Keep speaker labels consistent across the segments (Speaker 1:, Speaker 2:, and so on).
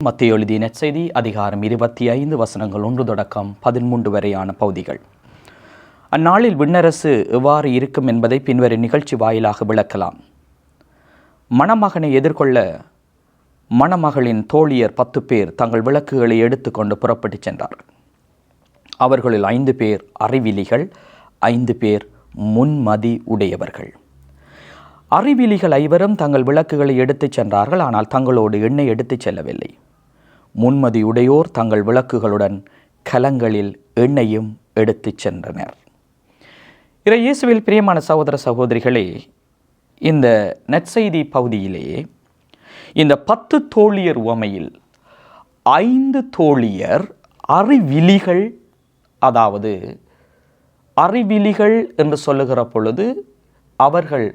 Speaker 1: மத்தேயு எழுதிய நற்செய்தி அதிகாரம் 25 வசனங்கள் 1 தொடக்கம் 13 வரையான பகுதிகள். அந்நாளில் விண்ணரசு எவ்வாறு இருக்கும் என்பதை பின்வரும் நிகழ்ச்சி வாயிலாக விளக்கலாம். மணமகனை எதிர்கொள்ள மணமகளின் தோழியர் 10 பேர் தங்கள் விளக்குகளை எடுத்துக்கொண்டு புறப்பட்டு சென்றார்கள். அவர்களில் 5 பேர் அறிவிலிகள், 5 பேர் முன்மதி உடையவர்கள். அறிவிலிகள் ஐவரும் தங்கள் விளக்குகளை எடுத்துச் சென்றார்கள், ஆனால் தங்களோடு எண்ணெய் எடுத்துச் செல்லவில்லை. முன்மதி உடையோர் தங்கள் விளக்குகளுடன் கலங்களில் எண்ணெயும் எடுத்துச் சென்றனர். இயேசுவில் பிரியமான சகோதர சகோதரிகளே, இந்த நற்செய்தி பகுதியிலே இந்த 10 தோழியர் உவமையில் 5 தோழியர் அறிவிலிகள், அதாவது அறிவிலிகள் என்று சொல்லுகிற பொழுது அவர்கள்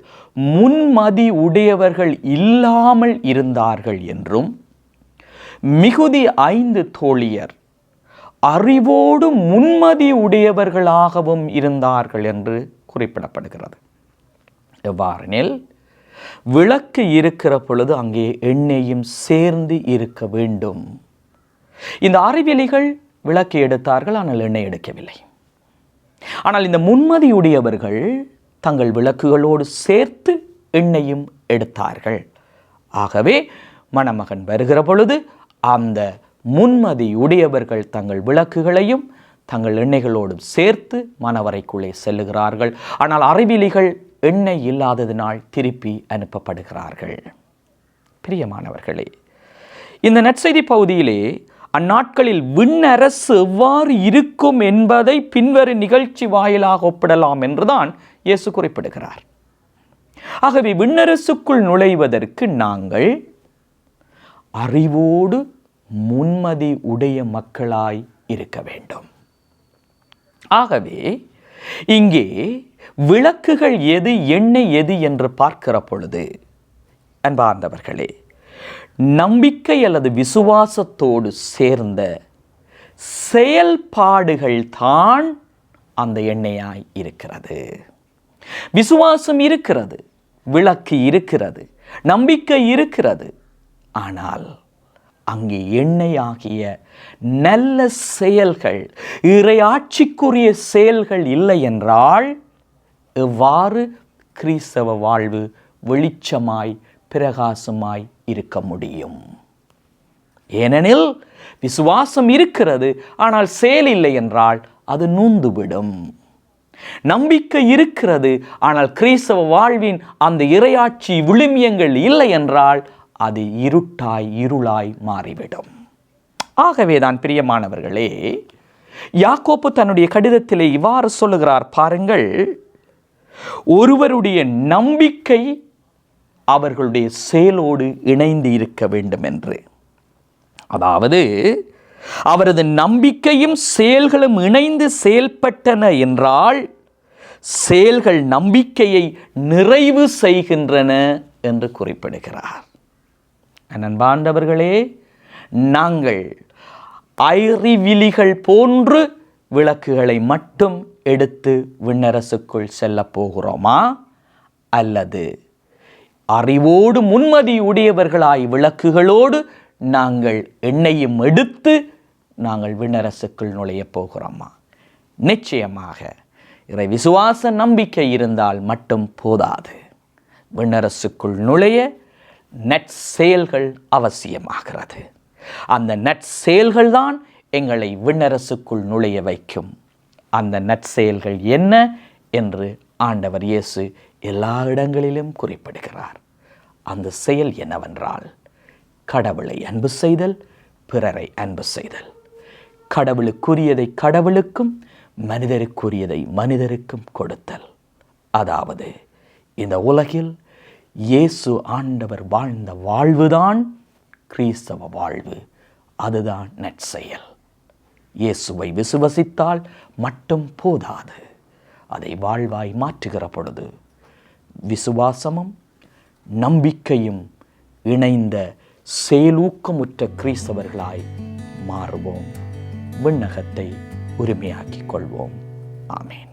Speaker 1: முன்மதி உடையவர்கள் இல்லாமல் இருந்தார்கள் என்றும், மிகுதி 5 தோழியர் அறிவோடு முன்மதி உடையவர்களாகவும் இருந்தார்கள் என்று குறிப்பிடப்படுகிறது. எவ்வாறெனில், விளக்கு இருக்கிற பொழுது அங்கே எண்ணெயும் சேர்ந்து இருக்க வேண்டும். இந்த அறிவிலிகள் விளக்கு எடுத்தார்கள், ஆனால் எண்ணெய் எடுக்கவில்லை. ஆனால் இந்த முன்மதியுடையவர்கள் தங்கள் விளக்குகளோடு சேர்த்து எண்ணெயும் எடுத்தார்கள். ஆகவே மணமகன் வருகிற பொழுது அந்த முன்மதி உடையவர்கள் தங்கள் விளக்குகளையும் தங்கள் எண்ணெய்களோடும் சேர்த்து மணவறைக்குள்ளே செல்லுகிறார்கள். ஆனால் அறிவிலிகள் எண்ணெய் இல்லாததினால் திருப்பி அனுப்பப்படுகிறார்கள். பிரியமானவர்களே, இந்த நற்செய்தி பகுதியிலே அந்நாட்களில் விண்ணரசு எவ்வாறு இருக்கும் என்பதை பின்வரும் நிகழ்ச்சி வாயிலாக ஒப்பிடலாம் என்றுதான் இயேசு குறிப்பிடுகிறார். ஆகவே விண்ணரசுக்குள் நுழைவதற்கு நாங்கள் அறிவோடு முன்மதி உடைய மக்களாய் இருக்க வேண்டும். ஆகவே இங்கே விளக்குகள் எது, எண்ணெய் எது என்று பார்க்கிற பொழுது, அன்பார்ந்தவர்களே, நம்பிக்கை அல்லது விசுவாசத்தோடு சேர்ந்த செயல்பாடுகள் தான் அந்த எண்ணெயாய் இருக்கிறது. விசுவாசம் இருக்கிறது, விளக்கு இருக்கிறது, நம்பிக்கை இருக்கிறது. ஆனால் அங்கே எண்ணெயாகிய நல்ல செயல்கள், இறையாட்சிக்குரிய செயல்கள் இல்லை என்றால் எவ்வாறு கிறிஸ்தவ வாழ்வு வெளிச்சமாய் பிரகாசமாய் இருக்க முடியும்? ஏனெனில் விசுவாசம் இருக்கிறது, ஆனால் செயல் இல்லை என்றால் அது நொந்துவிடும். நம்பிக்கை இருக்கிறது, ஆனால் கிறிஸ்தவ வாழ்வின் அந்த இறையாட்சி விழுமியங்கள் இல்லை என்றால் அது இருளாய் மாறிவிடும். ஆகவேதான் பிரியமானவர்களே, யாக்கோப்பு தன்னுடைய கடிதத்திலே இவ்வாறு சொல்லுகிறார் பாருங்கள். ஒருவருடைய நம்பிக்கை அவர்களுடைய செயலோடு இணைந்து இருக்க வேண்டும் என்று. அதாவது அவரது நம்பிக்கையும் செயல்களும் இணைந்து செயல்பட்டன என்றால் செயல்கள் நம்பிக்கையை நிறைவு செய்கின்றன என்று குறிப்பிடுகிறார். அன்பார்ந்தவர்களே, நாங்கள் அறிவிலிகள் போன்று விளக்குகளை மட்டும் எடுத்து விண்ணரசுக்குள் செல்ல போகிறோமா, அல்லது அறிவோடு முன்மதி உடையவர்களாய் விளக்குகளோடு நாங்கள் எண்ணெயும் எடுத்து நாங்கள் விண்ணரசுக்குள் நுழைய போகிறோமா? நிச்சயமாக இறை விசுவாச நம்பிக்கை இருந்தால் மட்டும் போதாது. விண்ணரசுக்குள் நுழைய நற்செயல்கள் அவசியமாகிறது. அந்த நற்செயல்கள் தான் எங்களை விண்ணரசுக்குள் நுழைய வைக்கும். அந்த நற்செயல்கள் என்ன என்று ஆண்டவர் இயேசு எல்லா இடங்களிலும் குறிப்பிடுகிறார். அந்த செயல் என்னவென்றால், கடவுளை அன்பு செய்தல், பிறரை அன்பு செய்தல். கடவுளுக்குரியதை கடவுளுக்கும், மனிதருக்குரியதை மனிதருக்கும் கொடுத்தல். அதாவது இந்த உலகில் இயேசு ஆண்டவர் வாழ்ந்த வாழ்வுதான் கிறிஸ்தவ வாழ்வு. அதுதான் நற்செயல். இயேசுவை விசுவசித்தால் மட்டும் போதாது. அதை வாழ்வாய் மாற்றுகிற பொழுது விசுவாசமும் நம்பிக்கையும் இணைந்த செயலூக்கமுற்ற கிறிஸ்தவர்களாய் மாறுவோம். விண்ணகத்தை உரிமையாக்கிக் கொள்வோம். ஆமேன்.